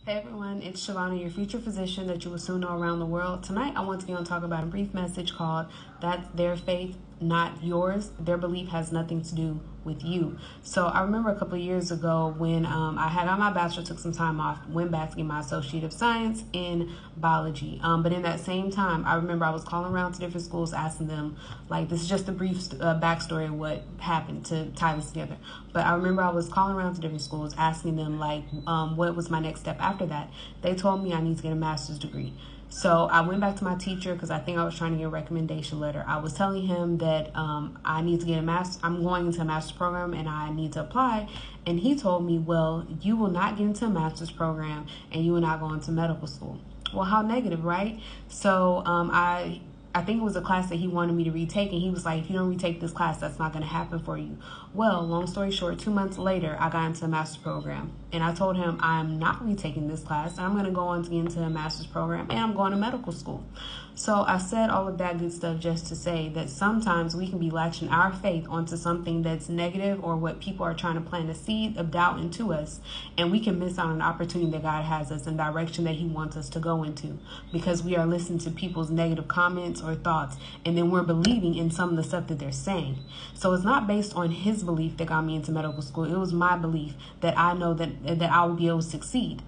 Hey everyone, it's Shavana, your future physician that you will soon know around the world. Tonight I want to talk about a brief message called That's Their Faith, Not Yours. Their belief has nothing to do with you. So I remember a couple of years ago when I had got my bachelor, took some time off, went back to get my Associate of Science in biology. But in that same time, I remember I was calling around to different schools asking them, like, this is just a brief backstory of what happened to tie this together. But I remember I was calling around to different schools asking them, like, what was my next step after that. They told me I need to get a master's degree. So I went back to my teacher because I think I was trying to get a recommendation letter. I was telling him that I need to get I'm going into a master's program and I need to apply. And he told me, well, you will not get into a master's program and you will not go into medical school. Well, how negative, right? So I think it was a class that he wanted me to retake, and he was like, if you don't retake this class, that's not going to happen for you. Well, long story short, 2 months later, I got into a master's program, and I told him I'm not retaking this class, and I'm going to go on to get into a master's program, and I'm going to medical school. So I said all of that good stuff just to say that sometimes we can be latching our faith onto something that's negative or what people are trying to plant a seed of doubt into us, and we can miss out on an opportunity that God has us in the direction that he wants us to go into because we are listening to people's negative comments or thoughts, and then we're believing in some of the stuff that they're saying. So it's not based on his belief that got me into medical school. It was my belief that I know that I would be able to succeed.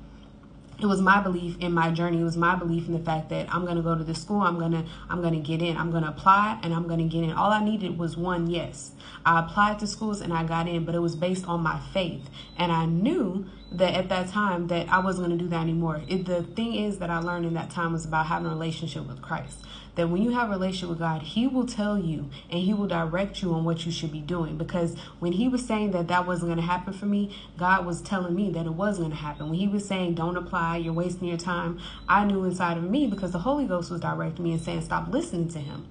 It was my belief in my journey. It was my belief in the fact that I'm going to go to this school. I'm going to get in. I'm going to apply and I'm going to get in. All I needed was one yes. I applied to schools and I got in, but it was based on my faith. And I knew that at that time that I wasn't going to do that anymore. The thing is that I learned in that time was about having a relationship with Christ. That when you have a relationship with God, he will tell you and he will direct you on what you should be doing. Because when he was saying that that wasn't going to happen for me, God was telling me that it was going to happen. When he was saying, don't apply, you're wasting your time, I knew inside of me because the Holy Ghost was directing me and saying, stop listening to him.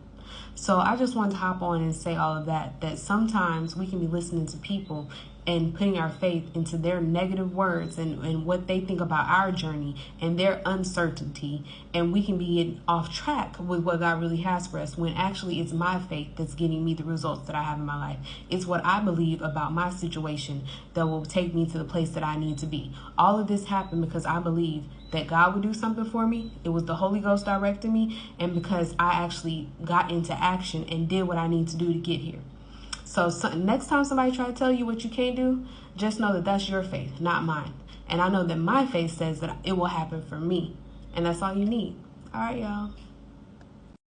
So I just wanted to hop on and say all of that sometimes we can be listening to people and putting our faith into their negative words and what they think about our journey and their uncertainty. And we can be off track with what God really has for us when actually it's my faith that's getting me the results that I have in my life. It's what I believe about my situation that will take me to the place that I need to be. All of this happened because I believe that God would do something for me. It was the Holy Ghost directing me, and because I actually got into action and did what I need to do to get here. So next time somebody try to tell you what you can't do, just know that that's your faith, not mine. And I know that my faith says that it will happen for me. And that's all you need. All right, y'all.